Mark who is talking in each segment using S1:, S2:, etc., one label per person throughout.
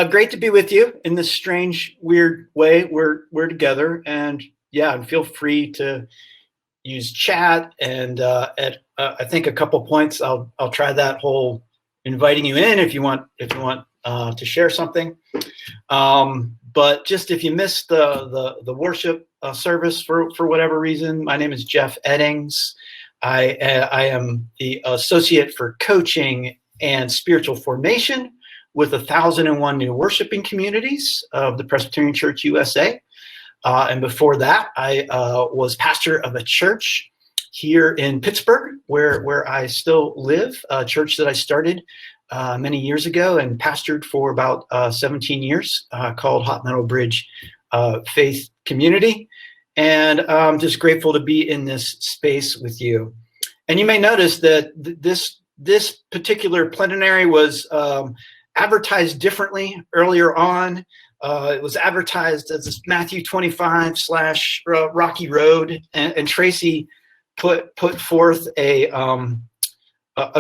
S1: Great to be with you in this strange, weird way. We're together, and yeah, and feel free to use chat. And at I think a couple points, I'll try that whole inviting you in if you want to share something. But just if you missed the worship service for whatever reason, my name is Jeff Eddings. I am the associate for coaching and spiritual formation with 1,001 New Worshiping Communities of the Presbyterian Church USA. And before that, I was pastor of a church here in Pittsburgh, where I still live, a church that I started many years ago and pastored for about 17 years, called Hot Meadow Bridge Faith Community. And I'm just grateful to be in this space with you. And you may notice that this particular plenary was advertised differently earlier on. It was advertised as Matthew 25 / Rocky Road, and Tracy put forth a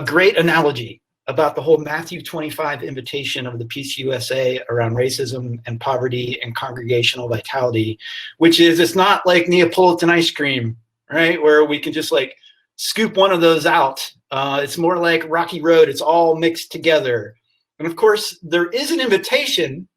S1: great analogy about the whole Matthew 25 invitation of the PCUSA around racism and poverty and congregational vitality, which is, it's not like Neapolitan ice cream, right? Where we can just like scoop one of those out. It's more like Rocky Road. It's all mixed together. And of course, there is an invitation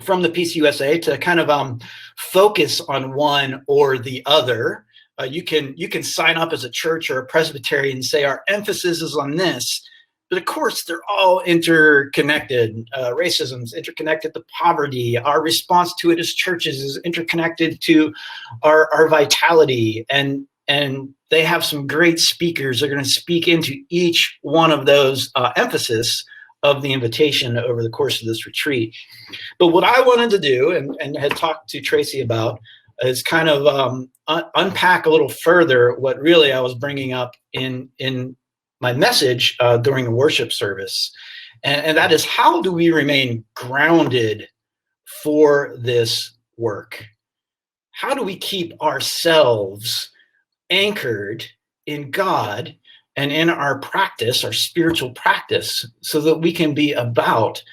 S1: from the PCUSA to kind of focus on one or the other. You can sign up as a church or a presbytery and say our emphasis is on this. But of course, they're all interconnected. Racism is interconnected to poverty. Our response to it as churches is interconnected to our vitality. And they have some great speakers. They're going to speak into each one of those emphasis of the invitation over the course of this retreat. But what I wanted to do, and had talked to Tracy about, is kind of unpack a little further what really I was bringing up in my message during the worship service. And that is, how do we remain grounded for this work? How do we keep ourselves anchored in God and in our practice, our spiritual practice, so that we can be about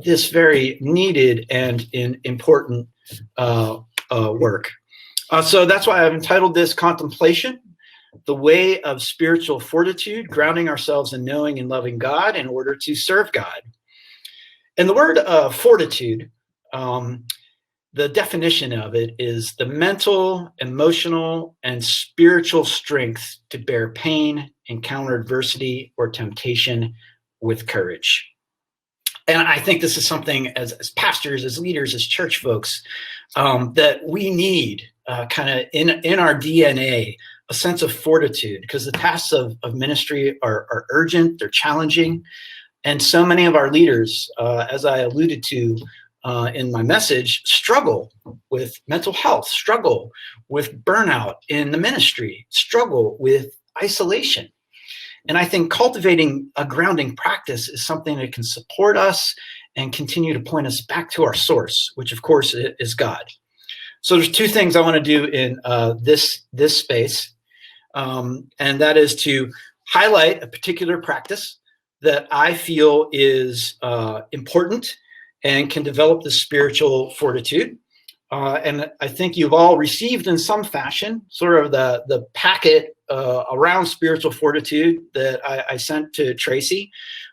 S1: this very needed and important work. So that's why I've entitled this Contemplation, the Way of Spiritual Fortitude, grounding ourselves in knowing and loving God in order to serve God. And the word fortitude, the definition of it is the mental, emotional, and spiritual strength to bear pain, encounter adversity, or temptation with courage. And I think this is something as pastors, as leaders, as church folks, that we need kind of in our DNA, a sense of fortitude, because the tasks of ministry are urgent, they're challenging. And so many of our leaders, as I alluded to in my message, struggle with mental health, struggle with burnout in the ministry, struggle with isolation. And I think cultivating a grounding practice is something that can support us and continue to point us back to our source, which of course is God. So there's two things I want to do in this space, and that is to highlight a particular practice that I feel is important and can develop the spiritual fortitude. And I think you've all received in some fashion sort of the packet around spiritual fortitude that I sent to Tracy.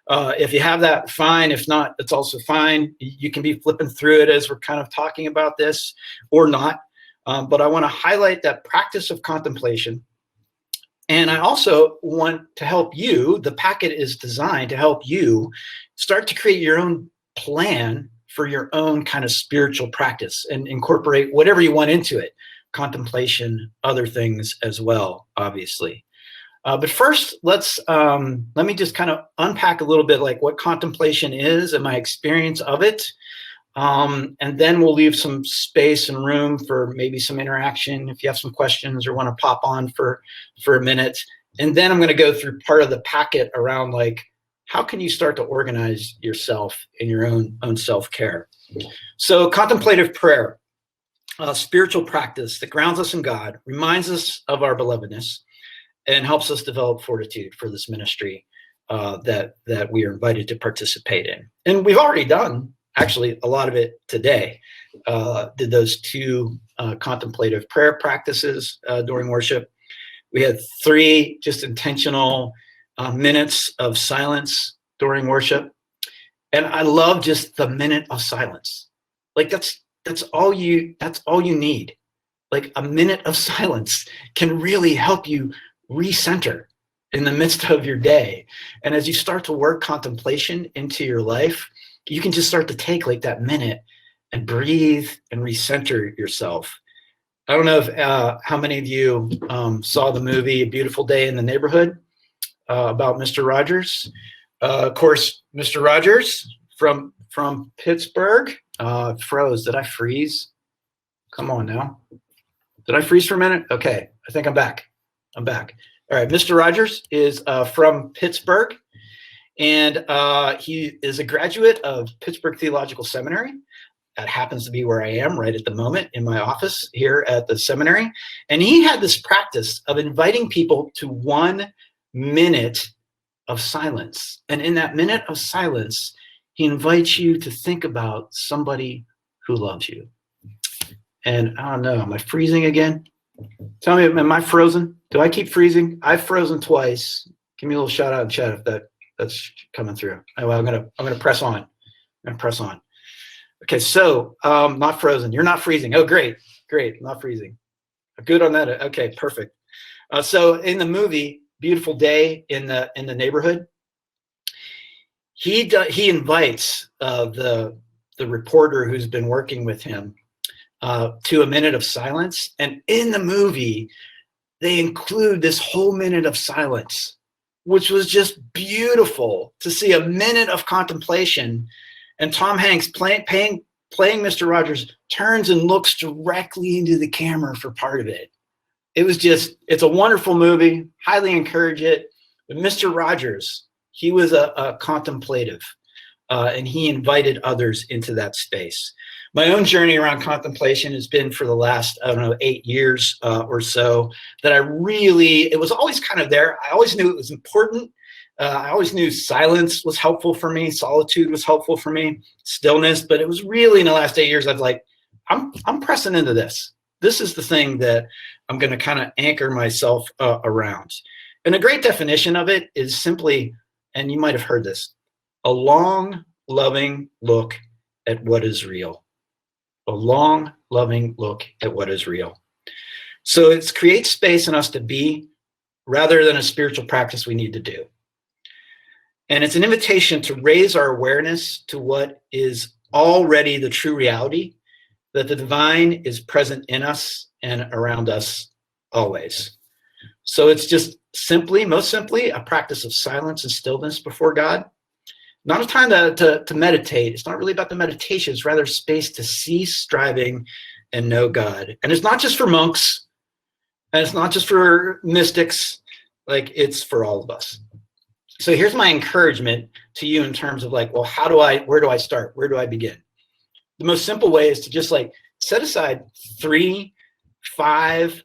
S1: If you have that, fine. If not, it's also fine. You can be flipping through it as we're kind of talking about this, or not. But I want to highlight that practice of contemplation. And I also want to help you. The packet is designed to help you start to create your own plan for your own kind of spiritual practice and incorporate whatever you want into it. Contemplation, other things as well, obviously. But first, let me just kind of unpack a little bit like what contemplation is and my experience of it. And then we'll leave some space and room for maybe some interaction if you have some questions or want to pop on for a minute. And then I'm going to go through part of the packet around like, how can you start to organize yourself in your own self-care? So contemplative prayer, spiritual practice that grounds us in God, reminds us of our belovedness, and helps us develop fortitude for this ministry. that we are invited to participate in. And we've already done, actually, a lot of it today. Did those 2 contemplative prayer practices during worship. We had 3 just intentional minutes of silence during worship. And I love just the minute of silence. Like that's all you need. Like a minute of silence can really help you recenter in the midst of your day. And as you start to work contemplation into your life, you can just start to take like that minute and breathe and recenter yourself. I don't know if how many of you saw the movie A Beautiful Day in the Neighborhood about Mr. Rogers. Of course, Mr. Rogers from Pittsburgh froze. Did I freeze? Come on now. Did I freeze for a minute? Okay, I think I'm back. I'm back. All right, Mr. Rogers is from Pittsburgh, and he is a graduate of Pittsburgh Theological Seminary. That happens to be where I am right at the moment in my office here at the seminary. And he had this practice of inviting people to 1 minute of silence. And in that minute of silence, he invites you to think about somebody who loves you. And I don't know, am I freezing again? Tell me, am I frozen? Do I keep freezing? I've frozen twice. Give me a little shout out in chat if that's coming through. Anyway, I'm gonna press on. I'm gonna press on. Okay, so not frozen. You're not freezing. Oh, great, not freezing. Good on that. Okay, perfect. So in the movie Beautiful Day in the Neighborhood, he invites the reporter who's been working with him to a minute of silence, and in the movie they include this whole minute of silence, which was just beautiful to see. A minute of contemplation. And Tom Hanks playing Mr. Rogers turns and looks directly into the camera for part of it. It's a wonderful movie. Highly encourage it. But Mr. Rogers, he was a contemplative, and he invited others into that space. My own journey around contemplation has been for the last, 8 years or so, that it was always kind of there. I always knew it was important. I always knew silence was helpful for me. Solitude was helpful for me. Stillness. But it was really in the last 8 years, I'm pressing into this. This is the thing that I'm going to kind of anchor myself around. And a great definition of it is simply, and you might have heard this, a long, loving look at what is real. A long, loving look at what is real. So it creates space in us to be, rather than a spiritual practice we need to do. And it's an invitation to raise our awareness to what is already the true reality, that the divine is present in us and around us always. So it's just most simply, a practice of silence and stillness before God. Not a time to meditate. It's not really about the meditation. It's rather space to cease striving and know God. And it's not just for monks, and it's not just for mystics. It's for all of us. So here's my encouragement to you in terms of where do I start? Where do I begin? The most simple way is to just set aside 3, 5,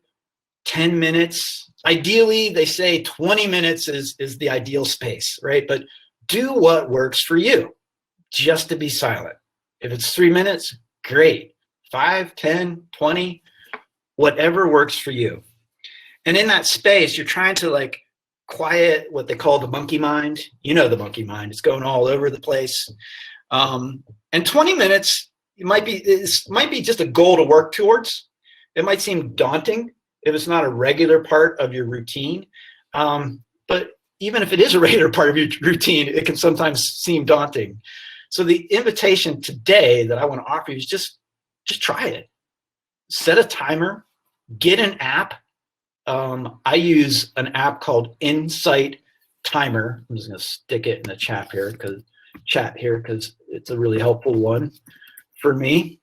S1: 10 minutes. Ideally, they say 20 minutes is the ideal space, right? But do what works for you, just to be silent. If it's 3 minutes, great. 5, 10, 20, whatever works for you. And in that space, you're trying to quiet what they call the monkey mind. You know the monkey mind. It's going all over the place. And 20 minutes might be just a goal to work towards. It might seem daunting if it's not a regular part of your routine. But even if it is a regular part of your routine, it can sometimes seem daunting. So the invitation today that I want to offer you is just try it. Set a timer, get an app. I use an app called Insight Timer. I'm just going to stick it in the chat here because it's a really helpful one for me,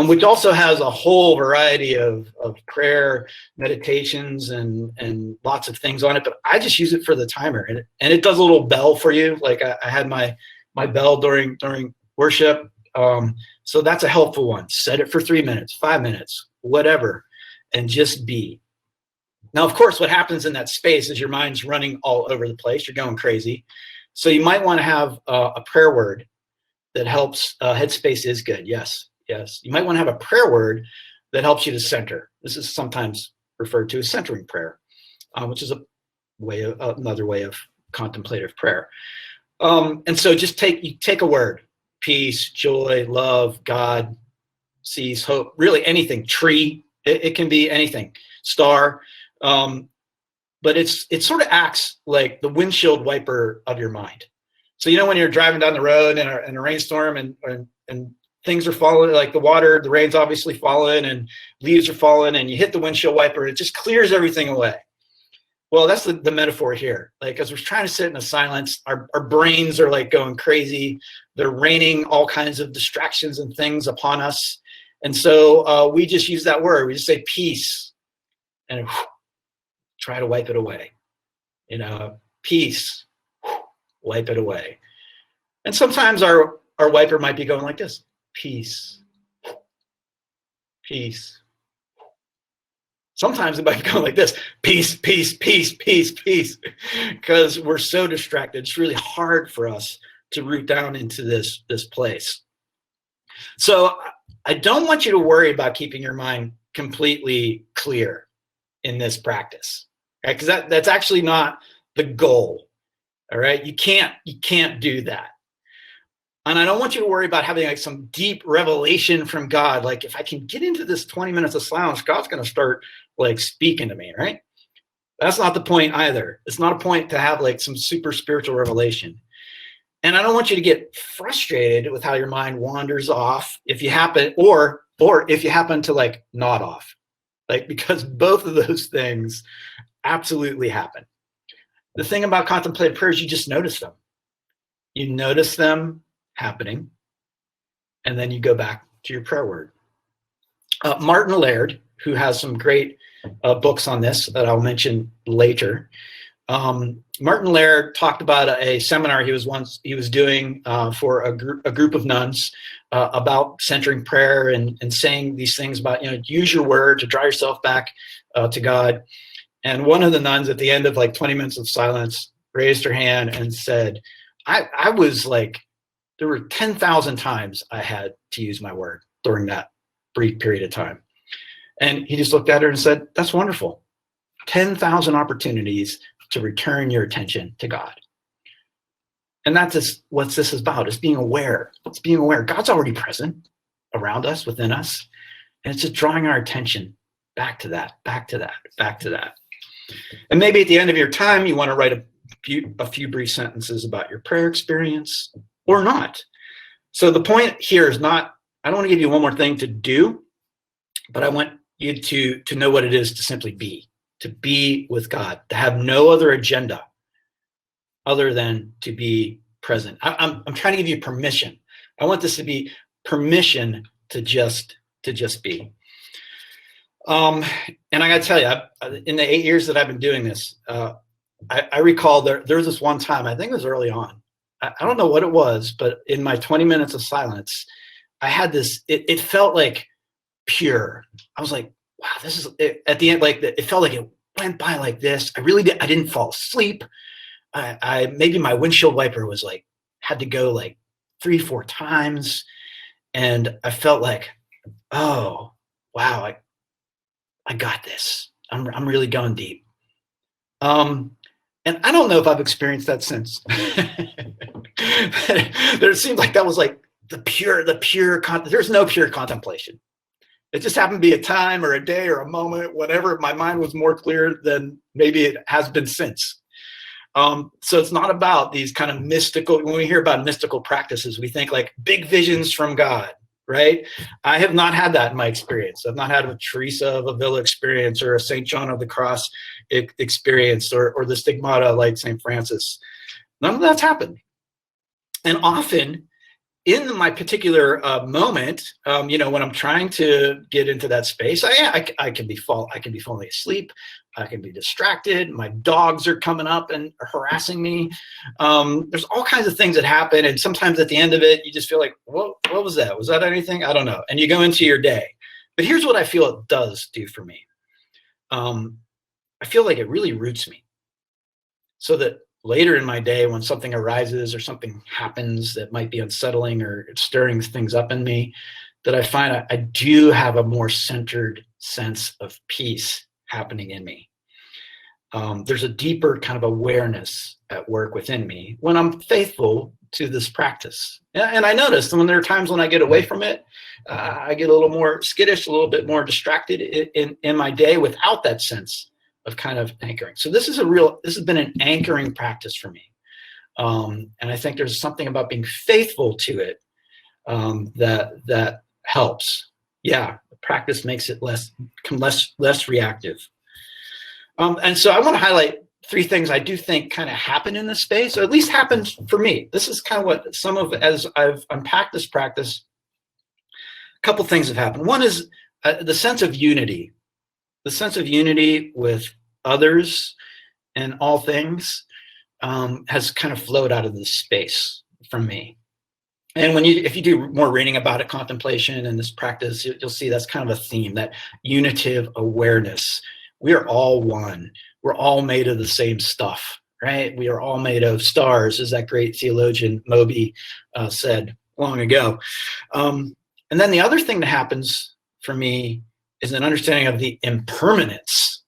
S1: which also has a whole variety of prayer meditations and lots of things on it. But I just use it for the timer, and it does a little bell for you. I had my bell during worship. So that's a helpful one. Set it for 3 minutes, 5 minutes, whatever, and just be. Now, of course, what happens in that space is your mind's running all over the place. You're going crazy. So you might want to have a prayer word that helps. Headspace is good. Yes. You might want to have a prayer word that helps you to center. This is sometimes referred to as centering prayer, which is another way of contemplative prayer. And so just take a word: peace, joy, love, God, sees, hope, really anything. Tree, it can be anything. Star, but it sort of acts like the windshield wiper of your mind. So when you're driving down the road in a rainstorm and things are falling, like the rain's obviously falling and leaves are falling, and you hit the windshield wiper, it just clears everything away. Well, that's the metaphor here. Like, as we're trying to sit in a silence, our brains are like going crazy. They're raining all kinds of distractions and things upon us. And so we just use that word. We just say peace and try to wipe it away. Peace, wipe it away. And sometimes our wiper might be going like this: peace, peace. Sometimes it might be going like this: peace, peace, peace, peace, peace. Because we're so distracted. It's really hard for us to root down into this place. So I don't want you to worry about keeping your mind completely clear in this practice, right? Because that's actually not the goal. All right, you can't do that. And I don't want you to worry about having like some deep revelation from God. Like, if I can get into this 20 minutes of silence, God's going to start like speaking to me, right? That's not the point either. It's not a point to have like some super spiritual revelation. And I don't want you to get frustrated with how your mind wanders off if you happen, or if you happen to like nod off, like, because both of those things absolutely happen. The thing about contemplative prayer is you just notice them. You notice them happening, and then you go back to your prayer word. Martin Laird, who has some great books on this that I'll mention later. Martin Laird talked about a seminar he was doing for a group of nuns about centering prayer and saying these things about, use your word to draw yourself back to God. And one of the nuns at the end of like 20 minutes of silence raised her hand and said, I was like, there were 10,000 times I had to use my word during that brief period of time. And he just looked at her and said, that's wonderful. 10,000 opportunities to return your attention to God. And that's just what this is about. It's being aware. It's being aware. God's already present around us, within us. And it's just drawing our attention back to that, back to that, back to that. And maybe at the end of your time, you want to write a few brief sentences about your prayer experience, or not. So the point here is not, I don't want to give you one more thing to do, but I want you to know what it is to simply be with God, to have no other agenda other than to be present. I'm trying to give you permission. I want this to be permission to just be. And I got to tell you, in the 8 years that I've been doing this, I recall there was this one time, I think it was early on. I don't know what it was, but in my 20 minutes of silence, I had this, it felt like pure. I was like, wow, this is, at the end, like, it felt like it went by like this. I didn't fall asleep. Maybe my windshield wiper was like, had to go like 3-4 times. And I felt like, oh, wow, I got this. I'm really going deep. And I don't know if I've experienced that since. There seemed like that was like the pure, there's no pure contemplation. It just happened to be a time or a day or a moment, whatever. My mind was more clear than maybe it has been since. So it's not about these kind of mystical, when we hear about mystical practices, we think like big visions from God, right? I have not had that in my experience. I've not had a Teresa of Avila experience or a St. John of the Cross experience or the stigmata like St. Francis. None of that's happened. And often in my particular moment, when I'm trying to get into that space, I can be falling asleep. I can be distracted. My dogs are coming up and harassing me. There's all kinds of things that happen. And sometimes at the end of it, you just feel like, what was that? Was that anything? I don't know. And you go into your day. But here's what I feel it does do for me. I feel like it really roots me so that later in my day, when something arises or something happens that might be unsettling or stirring things up in me, that I find I do have a more centered sense of peace happening in me. There's a deeper kind of awareness at work within me when I'm faithful to this practice. And I noticed when there are times when I get away from it, I get a little more skittish, a little bit more distracted in my day without that sense of kind of anchoring. So this has been an anchoring practice for me. And I think there's something about being faithful to it that helps. Yeah, the practice makes it less reactive. And so I want to highlight 3 things I do think kind of happen in this space, or at least happens for me. This is kind of what as I've unpacked this practice, a couple things have happened. One is the sense of unity with others and all things has kind of flowed out of this space from me. And if you do more reading about it, contemplation and this practice, you'll see that's kind of a theme, that unitive awareness. We are all one. We're all made of the same stuff, right? We are all made of stars, as that great theologian Moby said long ago. And then the other thing that happens for me is an understanding of the impermanence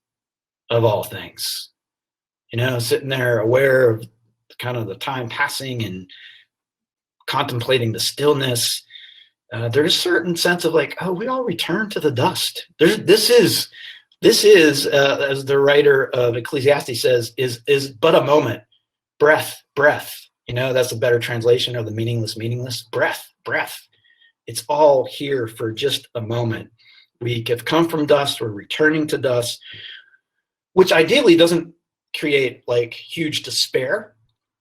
S1: of all things. Sitting there aware of kind of the time passing and contemplating the stillness. There's a certain sense of like, we all return to the dust. This is, as the writer of Ecclesiastes says, is but a moment. Breath. That's a better translation of the meaningless. Breath. It's all here for just a moment. We have come from dust. We're returning to dust, which ideally doesn't create like huge despair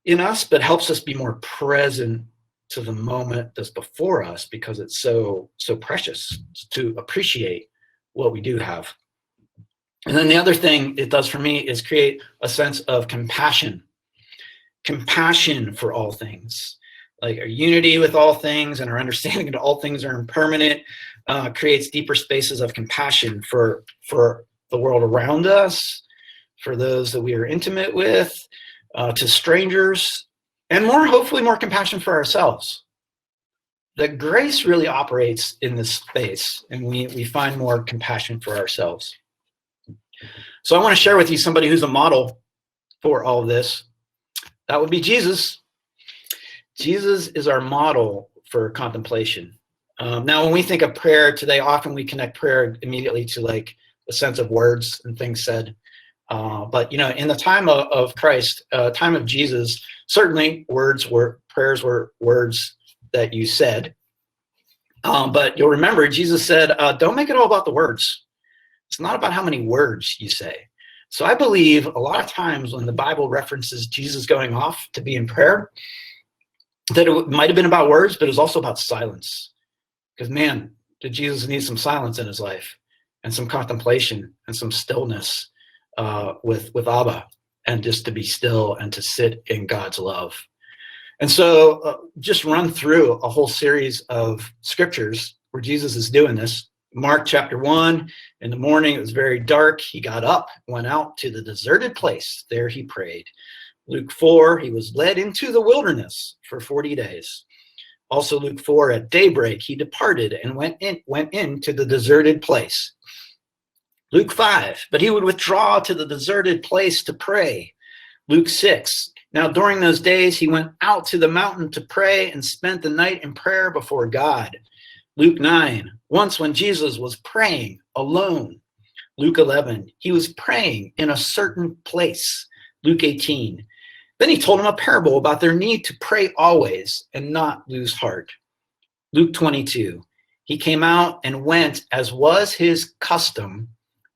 S1: in us, but helps us be more present to the moment that's before us, because it's so precious to appreciate what we do have. And then the other thing it does for me is create a sense of compassion for all things, like our unity with all things and our understanding that all things are impermanent creates deeper spaces of compassion for the world around us, for those that we are intimate with, to strangers, and hopefully more compassion for ourselves. That grace really operates in this space, and we find more compassion for ourselves. So I want to share with you somebody who's a model for all of this. That would be Jesus. Jesus is our model for contemplation. Now, when we think of prayer today, often we connect prayer immediately to like the sense of words and things said. But in the time of Christ, time of Jesus, certainly prayers were words that you said. But you'll remember Jesus said, don't make it all about the words. It's not about how many words you say. So I believe a lot of times when the Bible references Jesus going off to be in prayer, that it might have been about words, but it was also about silence. Because man, did Jesus need some silence in his life, and some contemplation and some stillness with Abba, and just to be still and to sit in God's love. And so just run through a whole series of scriptures where Jesus is doing this. Mark chapter 1, in the morning, it was very dark. He got up, went out to the deserted place. There he prayed. Luke 4, he was led into the wilderness for 40 days. Also Luke 4, at daybreak, he departed and went into the deserted place. Luke 5, but he would withdraw to the deserted place to pray. Luke 6, now during those days, he went out to the mountain to pray and spent the night in prayer before God. Luke 9, once when Jesus was praying alone. Luke 11, he was praying in a certain place. Luke 18, then he told him a parable about their need to pray always and not lose heart. Luke 22, he came out and went, as was his custom,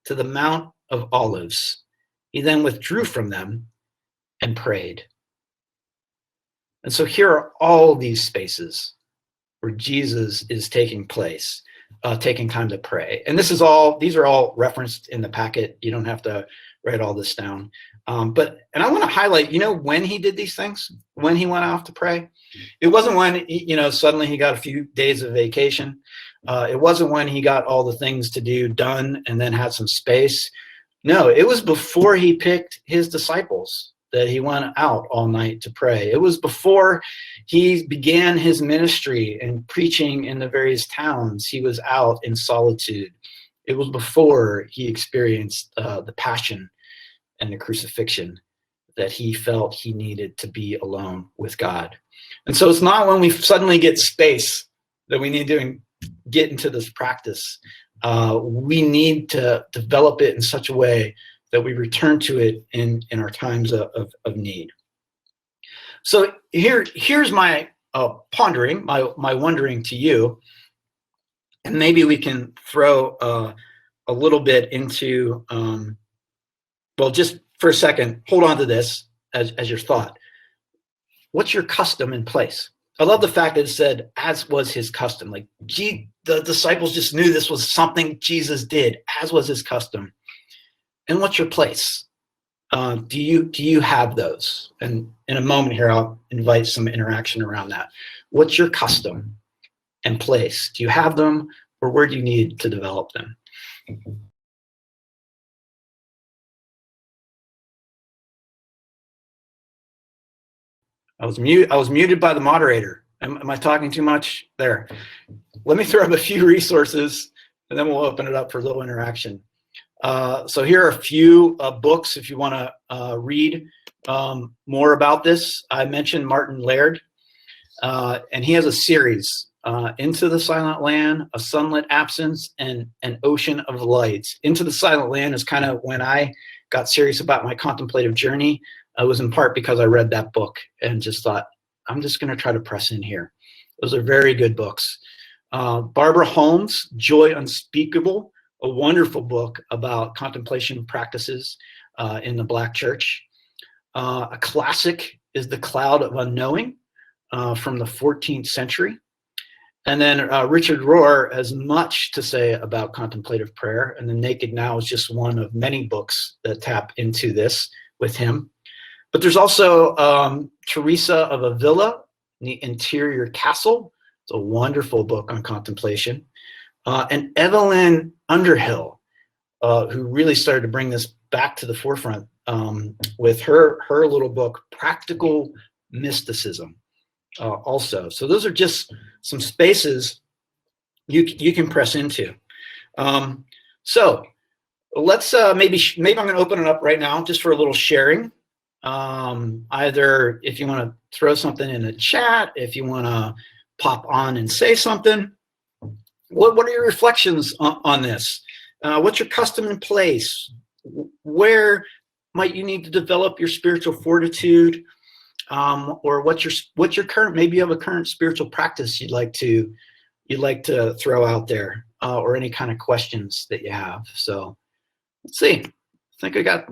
S1: to the Mount of Olives. He then withdrew from them and prayed. And so here are all these spaces where Jesus is taking place, taking time to pray. And these are all referenced in the packet. You don't have to write all this down. And I want to highlight, when he did these things, when he went off to pray, it wasn't when, suddenly he got a few days of vacation. It wasn't when he got all the things to do done and then had some space. No, it was before he picked his disciples that he went out all night to pray. It was before he began his ministry and preaching in the various towns. He was out in solitude. It was before he experienced the passion and the crucifixion that he felt he needed to be alone with God. And so it's not when we suddenly get space that we need to get into this practice. We need to develop it in such a way that we return to it in our times of need. So here's my pondering, my wondering to you, and maybe we can throw a little bit into, well, just for a second, hold on to this as your thought. What's your custom in place? I love the fact that it said, as was his custom. Like, the disciples just knew this was something Jesus did, as was his custom. And what's your place? Do you have those? And in a moment here, I'll invite some interaction around that. What's your custom and place? Do you have them, or where do you need to develop them? I was muted by the moderator. Am I talking too much? There. Let me throw up a few resources, and then we'll open it up for a little interaction. So here are a few books if you want to read more about this. I mentioned Martin Laird, and he has a series, Into the Silent Land, A Sunlit Absence, and An Ocean of Lights. Into the Silent Land is kind of when I got serious about my contemplative journey. It was in part because I read that book and just thought, I'm just going to try to press in here. Those are very good books. Barbara Holmes, Joy Unspeakable, a wonderful book about contemplation practices in the Black church. A classic is The Cloud of Unknowing from the 14th century. And then Richard Rohr has much to say about contemplative prayer, and The Naked Now is just one of many books that tap into this with him. But there's also Teresa of Avila, The Interior Castle. It's a wonderful book on contemplation. And Evelyn Underhill, who really started to bring this back to the forefront with her little book, Practical Mysticism, also. So those are just some spaces you can press into. So let's maybe I'm going to open it up right now just for a little sharing. Either if you want to throw something in the chat, if you want to pop on and say something. What are your reflections on this? What's your custom in place? Where might you need to develop your spiritual fortitude? Or what's your current, maybe you have a current spiritual practice you'd like to throw out there, or any kind of questions that you have. So let's see. I think I got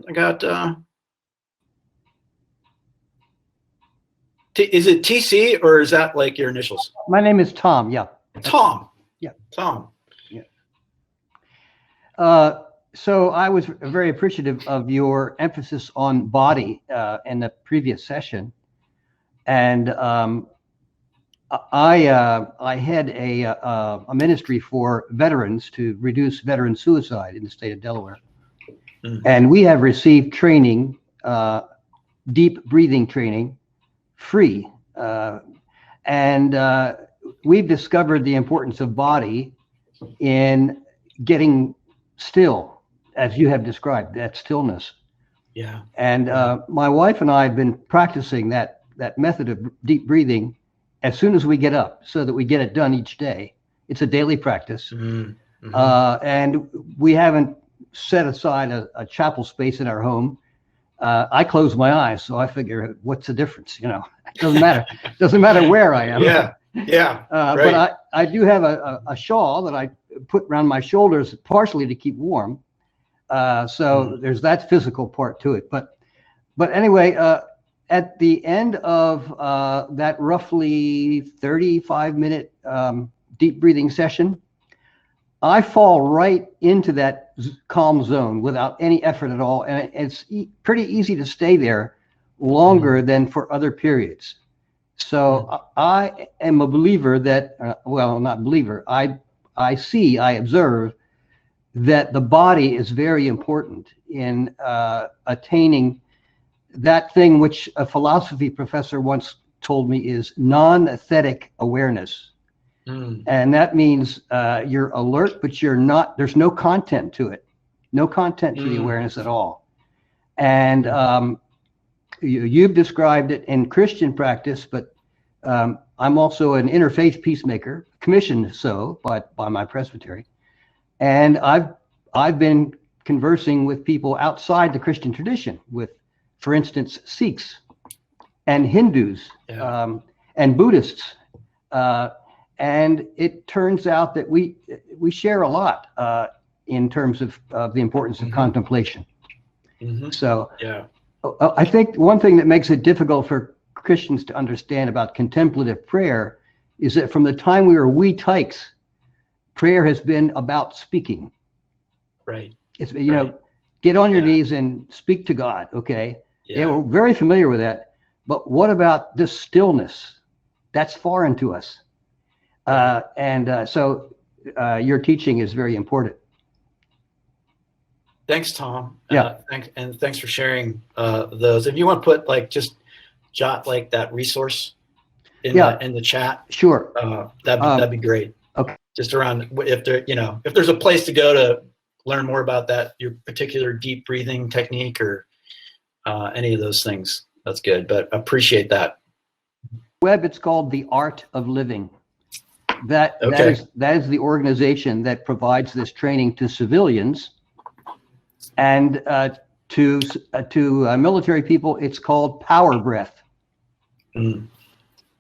S1: is it TC, or is that like your initials?
S2: My name is Tom. Yeah.
S1: Tom.
S2: Yeah.
S1: Tom.
S2: Yeah. So I was very appreciative of your emphasis on body in the previous session, and I had a ministry for veterans to reduce veteran suicide in the state of Delaware, and we have received training, deep breathing training, free, and we've discovered the importance of body in getting still, as you have described, that stillness.
S1: Yeah.
S2: And my wife and I have been practicing that method of deep breathing as soon as we get up, so that we get it done each day. It's a daily practice. Mm-hmm. And we haven't set aside a chapel space in our home. I close my eyes, so I figure, what's the difference? You know, it doesn't matter. It doesn't matter where I am.
S1: Yeah, yeah. Right.
S2: But I do have a shawl that I put around my shoulders, partially to keep warm. So there's that physical part to it. But anyway, at the end of that roughly 35-minute deep breathing session, I fall right into that calm zone without any effort at all. And it's pretty easy to stay there longer than for other periods. So I am a believer that, well, not believer, I observe that the body is very important in attaining that thing which a philosophy professor once told me is non-aesthetic awareness. And that means you're alert, but you're not, there's no content to it, no content to the awareness at all. And you've described it in Christian practice, but I'm also an interfaith peacemaker, commissioned so by my presbytery. And I've been conversing with people outside the Christian tradition, with, for instance, Sikhs and Hindus, and Buddhists. And it turns out that we share a lot in terms of the importance of contemplation. So I think one thing that makes it difficult for Christians to understand about contemplative prayer is that from the time we were wee tykes, prayer has been about speaking.
S1: Right.
S2: It's, you know, get on your knees and speak to God. Okay. Yeah, we're very familiar with that. But what about this stillness? That's foreign to us. So your teaching is very important.
S1: Thanks, Tom.
S2: Yeah.
S1: Thanks for sharing those. If you want to put like, just jot like that resource in the chat.
S2: Sure.
S1: That'd be great.
S2: Okay.
S1: Just around, if there, if there's a place to go to learn more about that, your particular deep breathing technique or any of those things, that's good. But appreciate that.
S2: Web, it's called The Art of Living. That is the organization that provides this training to civilians, and to military people, it's called Power Breath.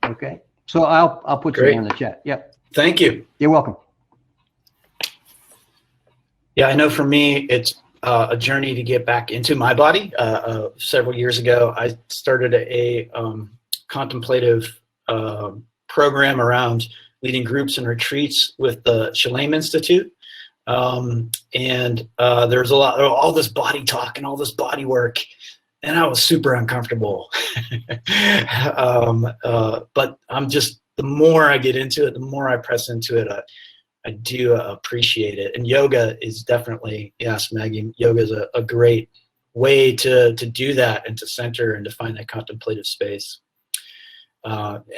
S2: Okay, so I'll put something in the chat. Yep.
S1: Thank you.
S2: You're welcome.
S1: Yeah, I know for me, it's a journey to get back into my body. Several years ago, I started a contemplative program around leading groups and retreats with the Shalem Institute. There's all this body talk and all this body work, and I was super uncomfortable. But the more I get into it, the more I press into it, I do appreciate it. And yoga is definitely, yes, Maggie, yoga is a great way to do that and to center and to find that contemplative space.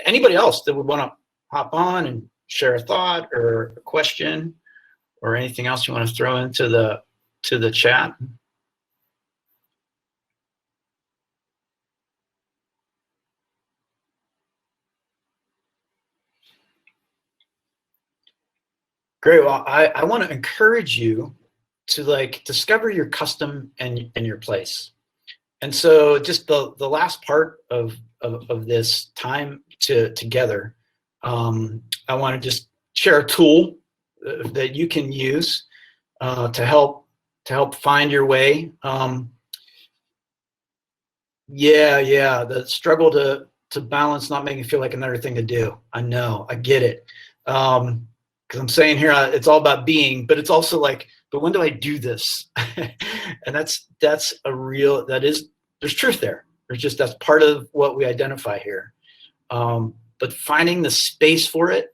S1: Anybody else that would want to hop on and share a thought or a question or anything else you want to throw into the chat? Great. Well, I want to encourage you to like discover your custom and your place. And so just the last part of this time together, I want to just share a tool that you can use to help find your way. The struggle to balance, not making it feel like another thing to do. I know, I get it. Because I'm saying here, it's all about being, but it's also like, but when do I do this? And that's there's truth there. That's part of what we identify here. But finding the space for it,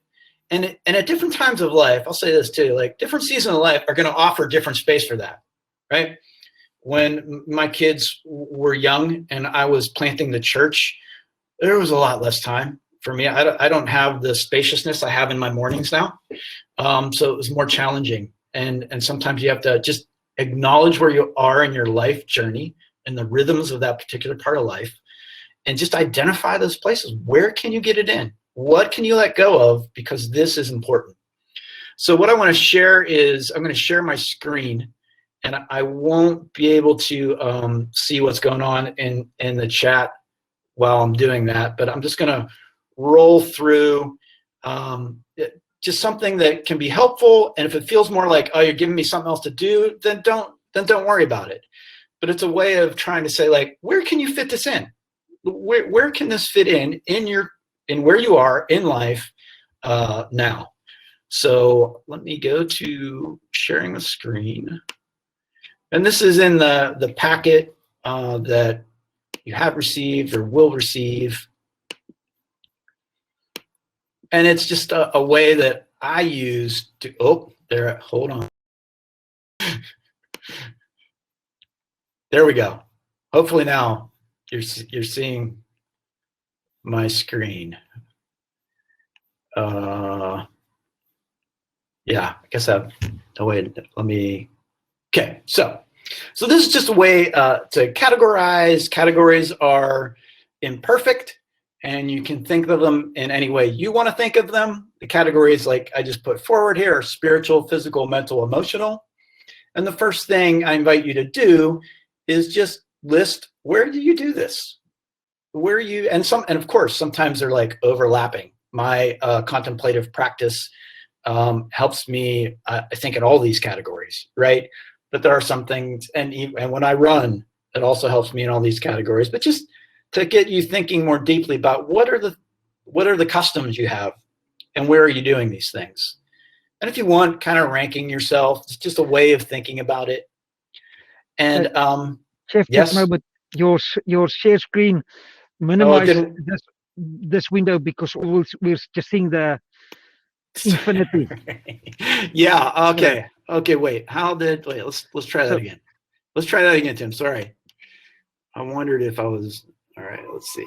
S1: and at different times of life, I'll say this too, like different seasons of life are going to offer different space for that, right? When my kids were young and I was planting the church, there was a lot less time for me. I don't have the spaciousness I have in my mornings now. So it was more challenging. And sometimes you have to just acknowledge where you are in your life journey and the rhythms of that particular part of life, and just identify those places. Where can you get it in? What can you let go of? Because this is important. So what I want to share is, I'm going to share my screen, and I won't be able to see what's going on in the chat while I'm doing that, but I'm just going to roll through just something that can be helpful. And if it feels more like, oh, you're giving me something else to do, then don't worry about it. But it's a way of trying to say, like, where can you fit this in? Where can this fit in where you are in life now? So let me go to sharing the screen. And this is in the packet that you have received or will receive. And it's just a way that I use to, hold on. There we go. Hopefully now you're seeing my screen. Yeah, I guess that. Oh wait, let me. Okay, so this is just a way to categorize. Categories are imperfect, and you can think of them in any way you want to think of them. The categories, like I just put forward here, are spiritual, physical, mental, emotional. And the first thing I invite you to do is just list, where do you do this? Where are you? And of course, sometimes they're like overlapping. My contemplative practice helps me, I think, in all these categories, right? But there are some things, and when I run, it also helps me in all these categories. But just to get you thinking more deeply about what are the customs you have, and where are you doing these things? And if you want, kind of ranking yourself, it's just a way of thinking about it. And
S3: Chef,
S1: yes,
S3: just a moment. Your share screen, minimize this window, because we're just seeing the infinity.
S1: Yeah. Okay. Okay. Wait. Let's try that again. Let's try that again, Tim. Sorry. I wondered if I was. All right. Let's see.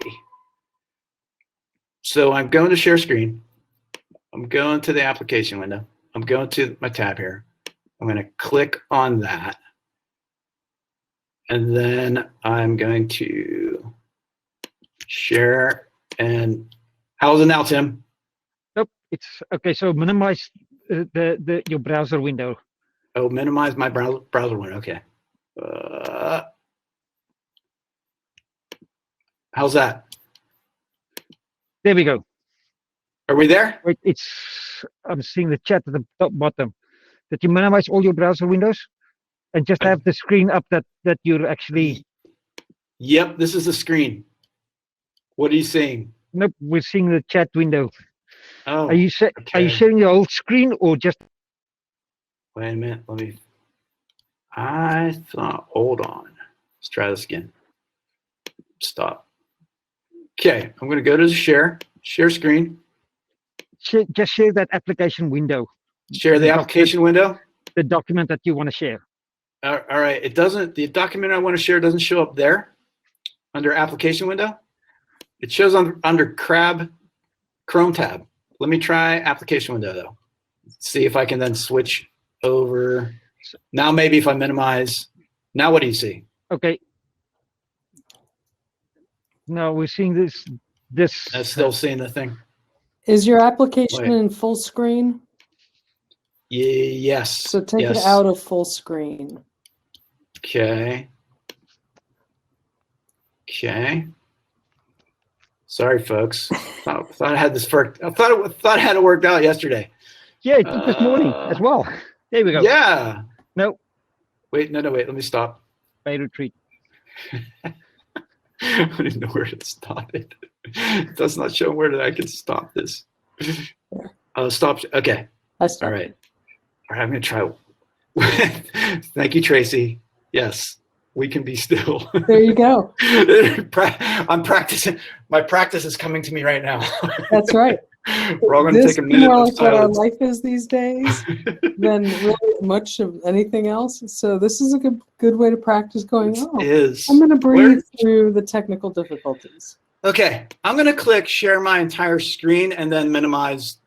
S1: So I'm going to share screen. I'm going to the application window. I'm going to my tab here. I'm going to click on that. And then I'm going to share. And how's it now, Tim?
S3: Nope, it's okay. So minimize your browser window.
S1: Oh, minimize my browser window. Okay. How's that?
S3: There we go.
S1: Are we there?
S3: Wait, I'm seeing the chat at the top bottom. Did you minimize all your browser windows and just have the screen up that you're actually?
S1: Yep, this is the screen. What are you seeing?
S3: Nope, we're seeing the chat window.
S1: Oh,
S3: are you sharing your whole screen or just?
S1: Wait a minute. I thought. Hold on. Let's try this again. Stop. Okay, I'm going to go to the share screen.
S3: Just share that application window.
S1: Share the application window.
S3: The document that you want to share.
S1: All right. It doesn't. The document I want to share doesn't show up there under application window. It shows under Chrome tab. Let me try application window though. See if I can then switch over. Now maybe if I minimize. Now what do you see?
S3: Okay. Now we're seeing this.
S1: I'm still seeing the thing.
S4: Is your application in full screen?
S1: Yes.
S4: So take it out of full screen.
S1: Okay. Okay. Sorry, folks. thought I had this worked. I thought I had it worked out yesterday.
S3: Yeah, it took this morning as well. There we go.
S1: Yeah.
S3: No.
S1: Wait. No. Wait. Let me stop.
S3: May retreat.
S1: I don't even know where to stop it. It does not show where I can stop this. Stop. Okay.
S4: I stopped.
S1: All right. I'm going to try. Thank you, Tracy. Yes, we can be still.
S4: There you go.
S1: I'm practicing. My practice is coming to me right now.
S4: That's right.
S1: We're all going to take a minute
S4: more
S1: of
S4: like what our
S1: silence.
S4: life is these days than really much of anything else. So this is a good way to practice going, I'm going to breathe through the technical difficulties.
S1: Okay, I'm going to click share my entire screen and then minimize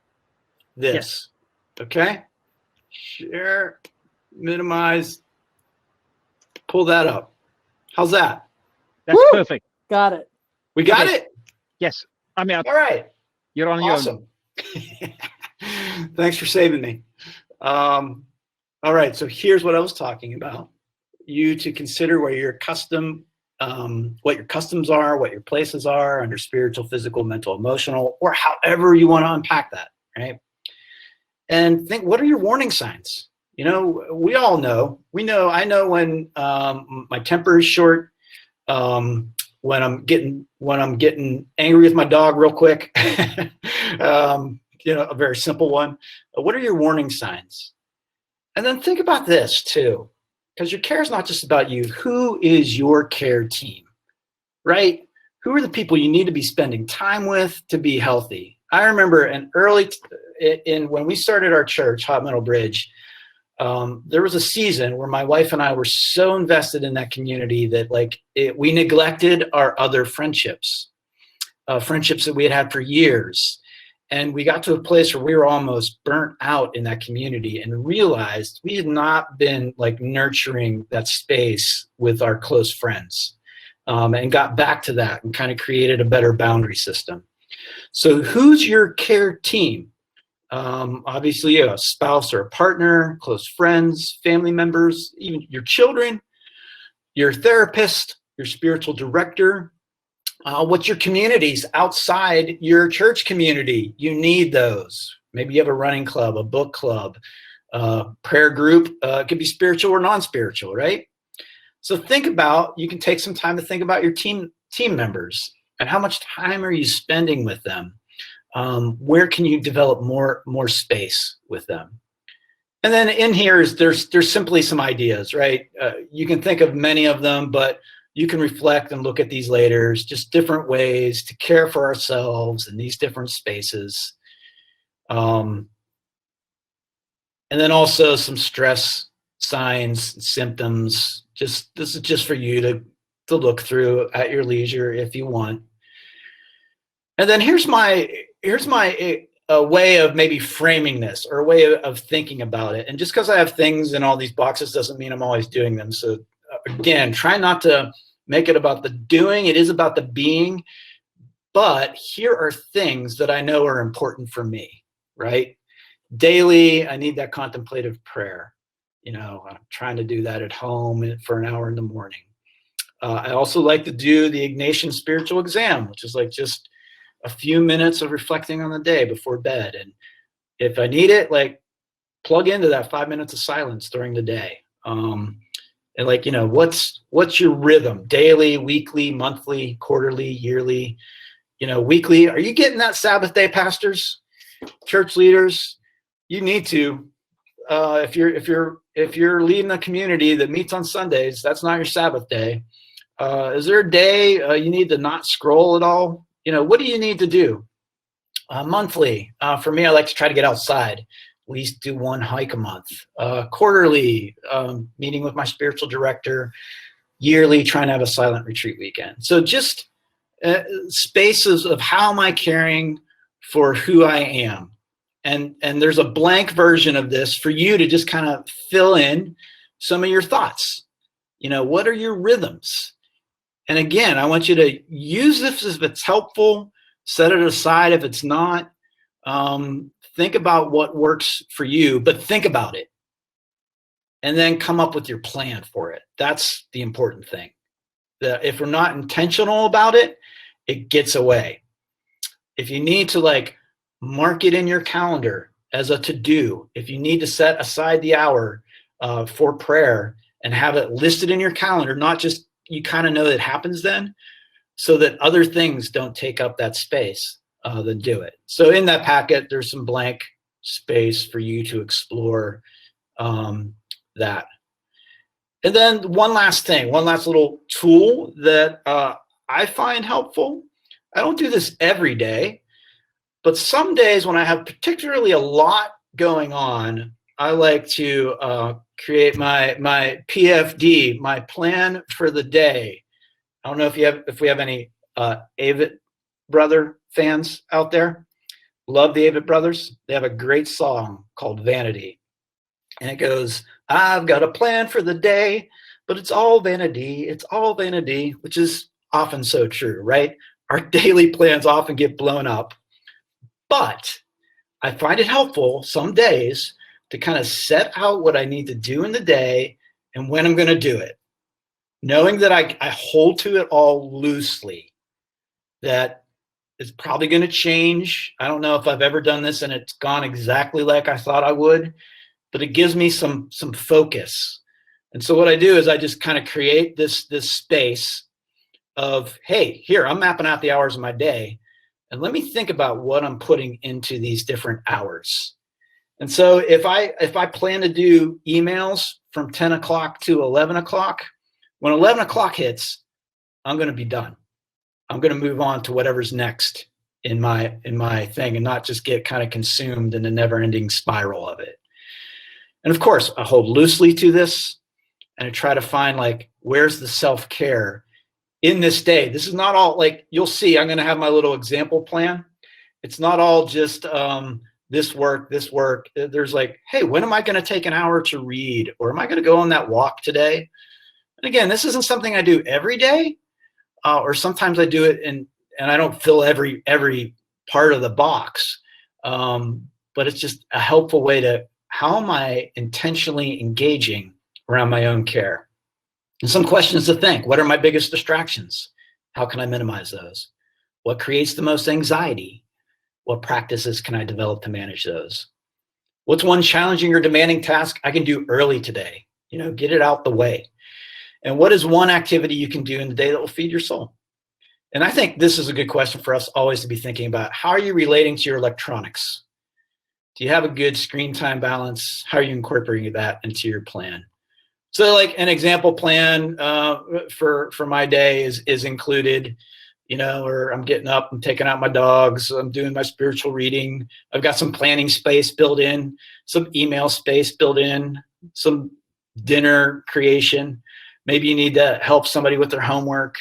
S1: this.
S3: Yes.
S1: Okay, share, minimize, pull that up. How's that?
S3: That's
S4: Woo!
S3: perfect.
S4: Got it.
S1: We got
S3: Okay.
S1: it?
S3: Yes, I'm out.
S1: All right.
S3: You're on your own.
S1: Awesome. Thanks for saving me. All right, so here's what I was talking about. You to consider where your customs are, what your places are under spiritual, physical, mental, emotional, or however you want to unpack that, right? And think, what are your warning signs? You know, we all know. I know when my temper is short, when I'm getting angry with my dog real quick. A very simple one. What are your warning signs? And then think about this too, because your care is not just about you. Who is your care team, right? Who are the people you need to be spending time with to be healthy? I remember when we started our church, Hot Metal Bridge, there was a season where my wife and I were so invested in that community that we neglected our other friendships, friendships that we had had for years. And we got to a place where we were almost burnt out in that community and realized we had not been nurturing that space with our close friends, and got back to that and kind of created a better boundary system. So who's your care team? Obviously a spouse or a partner, close friends, family members, even your children, your therapist, your spiritual director. What's your communities outside your church community? You need those. Maybe you have a running club, a book club, prayer group. It could be spiritual or non-spiritual, right? So you can take some time to think about your team members and how much time are you spending with them? Where can you develop more space with them? And then in here there's simply some ideas, right? You can think of many of them, but you can reflect and look at these later. Just different ways to care for ourselves in these different spaces. And then also some stress signs, symptoms. This is just for you to look through at your leisure if you want. And then here's my way of maybe framing this, or a way of thinking about it. And just because I have things in all these boxes doesn't mean I'm always doing them. So again, try not to make it about the doing. It is about the being. But here are things that I know are important for me, right? Daily, I need that contemplative prayer. I'm trying to do that at home for an hour in the morning. I also like to do the Ignatian spiritual exam, which is just a few minutes of reflecting on the day before bed. And if I need it, plug into that 5 minutes of silence during the day. And what's your rhythm? Daily, weekly, monthly, quarterly, yearly, weekly. Are you getting that Sabbath day, pastors, church leaders? You need to. If you're leading a community that meets on Sundays, that's not your Sabbath day. Is there a day you need to not scroll at all? What do you need to do? Monthly, for me, I like to try to get outside, at least do one hike a month. Quarterly, meeting with my spiritual director. Yearly, trying to have a silent retreat weekend. So just spaces of how am I caring for who I am? And there's a blank version of this for you to just kind of fill in some of your thoughts. What are your rhythms? And again, I want you to use this if it's helpful, set it aside if it's not. Think about what works for you, but think about it. And then come up with your plan for it. That's the important thing. If we're not intentional about it, it gets away. If you need to mark it in your calendar as a to-do, if you need to set aside the hour for prayer and have it listed in your calendar, not just you kind of know it happens then, so that other things don't take up that space, then do it. So in that packet, there's some blank space for you to explore that. And then one last little tool that I find helpful. I don't do this every day, but some days when I have particularly a lot going on, I like to create my PFD, my plan for the day. I don't know if we have any Avett Brother fans out there. Love the Avett Brothers. They have a great song called Vanity. And it goes, I've got a plan for the day, but it's all vanity. It's all vanity, which is often so true, right? Our daily plans often get blown up. But I find it helpful some days to kind of set out what I need to do in the day and when I'm going to do it. Knowing that I hold to it all loosely, that it's probably going to change. I don't know if I've ever done this and it's gone exactly like I thought I would, but it gives me some focus. And so what I do is I just kind of create this space of, hey, here, I'm mapping out the hours of my day, and let me think about what I'm putting into these different hours. And so if I plan to do emails from 10 o'clock to 11 o'clock, when 11 o'clock hits, I'm going to be done. I'm going to move on to whatever's next in my thing and not just get kind of consumed in the never-ending spiral of it. And of course, I hold loosely to this and I try to find like, where's the self-care in this day? This is not all like, you'll see, I'm going to have my little example plan. It's not all just this work. There's like, hey, when am I going to take an hour to read? Or am I going to go on that walk today? And again, this isn't something I do every day, or sometimes I do it and I don't fill every part of the box. But it's just a helpful way to, how am I intentionally engaging around my own care? And some questions to think. What are my biggest distractions? How can I minimize those? What creates the most anxiety? What practices can I develop to manage those? What's one challenging or demanding task I can do early today? You know, get it out the way. And what is one activity you can do in the day that will feed your soul? And I think this is a good question for us always to be thinking about. How are you relating to your electronics? Do you have a good screen time balance? How are you incorporating that into your plan? So like an example plan for my day is included, you know, or I'm getting up, I'm taking out my dogs, I'm doing my spiritual reading. I've got some planning space built in, some email space built in, some dinner creation. Maybe you need to help somebody with their homework.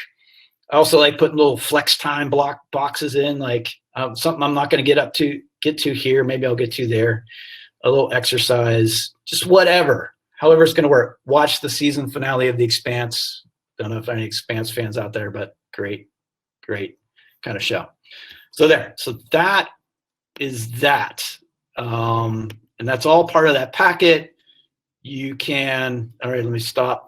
S1: I also like putting little flex time block boxes in, like something I'm not going to get to here. Maybe I'll get to there. A little exercise, just whatever. However it's going to work. Watch the season finale of The Expanse. Don't know if any Expanse fans out there, but great kind of show. So there. So that is that. And that's all part of that packet. You can, all right, let me stop.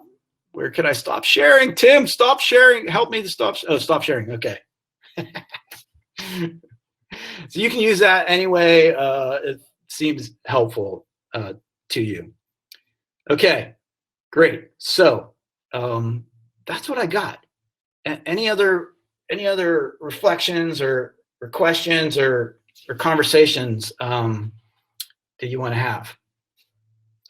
S1: Where can I stop sharing? Tim, stop sharing. Help me to stop. Oh, stop sharing. Okay. So you can use that anyway. It seems helpful to you. Okay, great. So that's what I got. Any other reflections or questions or conversations that you want to have?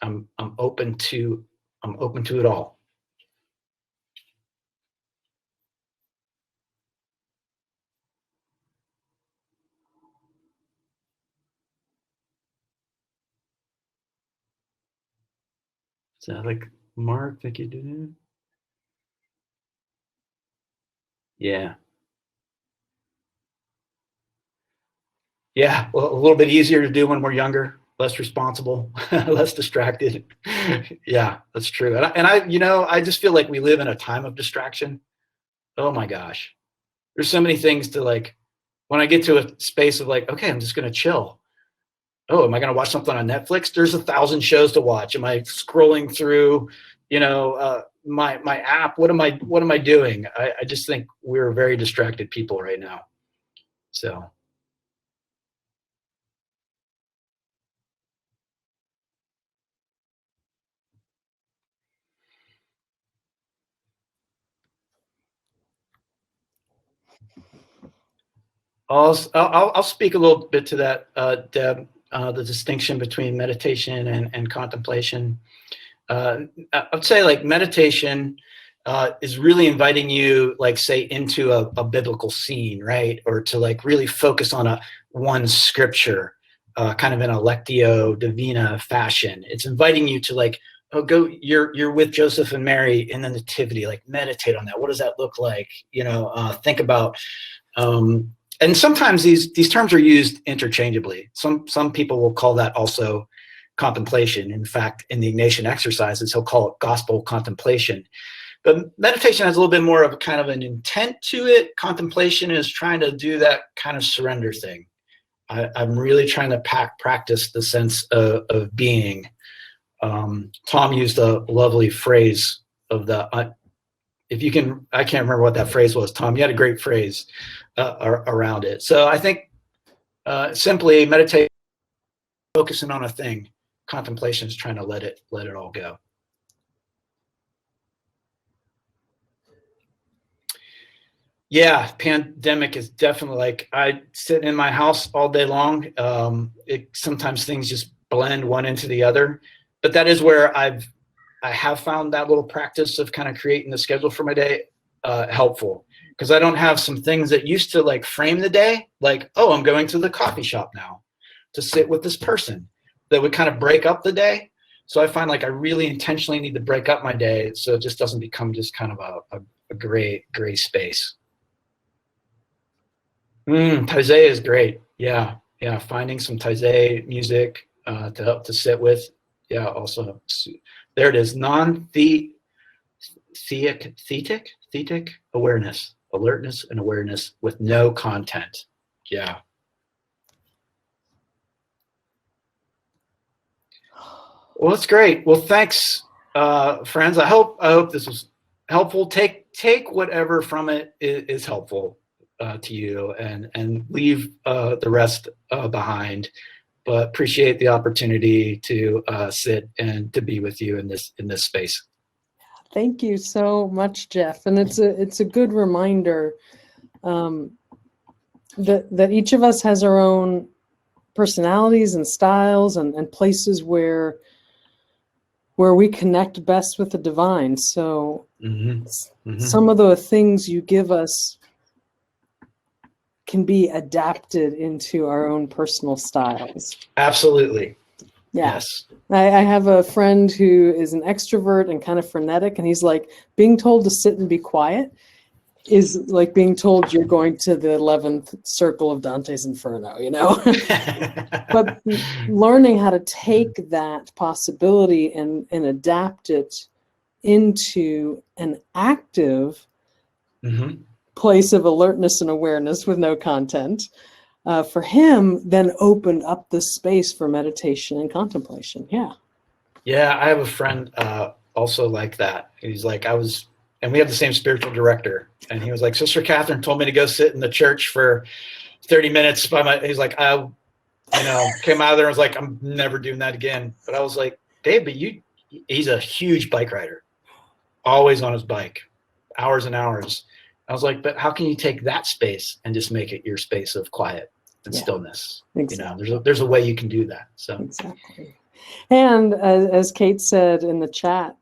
S1: I'm open to it all. Is that like Mark that you did? Yeah. Yeah, well, a little bit easier to do when we're younger, less responsible, less distracted. Yeah, that's true. And I, you know, I just feel like we live in a time of distraction. Oh my gosh. There's so many things to like, when I get to a space of like, okay, I'm just going to chill. Oh, am I going to watch something on Netflix? There's 1,000 shows to watch. Am I scrolling through, you know, my app? What am I doing? I just think we're very distracted people right now. So. I'll speak a little bit to that, Deb, the distinction between meditation and contemplation. I'd say like meditation is really inviting you, like say, into a biblical scene, right? Or to like really focus on one scripture, kind of in a lectio divina fashion. It's inviting you to like, oh, you're with Joseph and Mary in the Nativity, like meditate on that. What does that look like? You know, think about, and sometimes these terms are used interchangeably. Some people will call that also contemplation. In fact, in the Ignatian exercises, he'll call it gospel contemplation. But meditation has a little bit more of a kind of an intent to it. Contemplation is trying to do that kind of surrender thing. I'm really trying to practice the sense of being. Tom used a lovely phrase of the, if you can, I can't remember what that phrase was. Tom, you had a great phrase around it. So I think simply meditate, focusing on a thing. Contemplation is trying to let it all go. Yeah, pandemic is definitely like, I sit in my house all day long. Sometimes things just blend one into the other, but that is where I have found that little practice of kind of creating the schedule for my day helpful, because I don't have some things that used to like frame the day, like, oh, I'm going to the coffee shop now to sit with this person, that would kind of break up the day. So I find like I really intentionally need to break up my day so it just doesn't become just kind of a gray space. Taizé is great. Yeah. Finding some Taizé music to help to sit with. Yeah. Also, there it is. Non-thetic awareness, alertness and awareness with no content. Yeah. Well, that's great. Well, thanks, friends. I hope this was helpful. Take whatever from it is helpful to you, and leave the rest behind. But appreciate the opportunity to sit and to be with you in this space.
S4: Thank you so much, Jeff. And it's a good reminder that each of us has our own personalities and styles and places where we connect best with the divine. So some of the things you give us can be adapted into our own personal styles.
S1: Absolutely.
S4: Yeah.
S1: Yes.
S4: I have a friend who is an extrovert and kind of frenetic, and he's like, being told to sit and be quiet is like being told you're going to the 11th circle of Dante's Inferno, you know? But learning how to take that possibility and adapt it into an active place of alertness and awareness with no content, for him, then opened up the space for meditation and contemplation. Yeah.
S1: Yeah, I have a friend also like that. He's like, and we have the same spiritual director. And he was like, Sister Catherine told me to go sit in the church for 30 minutes he's like, I came out of there and was like, I'm never doing that again. But I was like, Dave, but he's a huge bike rider, always on his bike, hours and hours. I was like, but how can you take that space and just make it your space of quiet and stillness?
S4: Exactly.
S1: There's a way you can do that. So
S4: exactly. And as Kate said in the chat,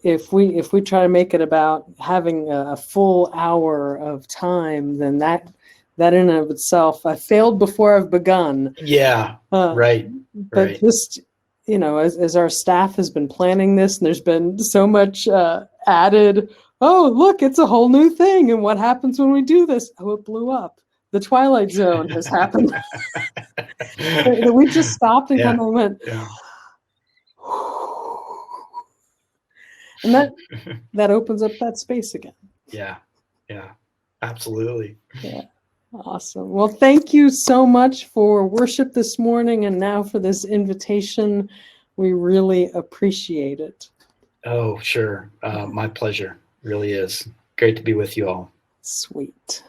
S4: if we try to make it about having a full hour of time, then that in and of itself, I failed before I've begun.
S1: Yeah. Right.
S4: But just, as our staff has been planning this, and there's been so much added, oh, look, it's a whole new thing. And what happens when we do this? Oh, it blew up. The Twilight Zone has happened. We just stopped and kind of went, and that opens up that space again.
S1: Yeah, absolutely.
S4: Yeah, awesome. Well, thank you so much for worship this morning, and now for this invitation. We really appreciate it.
S1: Oh, sure. My pleasure. Really is. Great to be with you all.
S4: Sweet.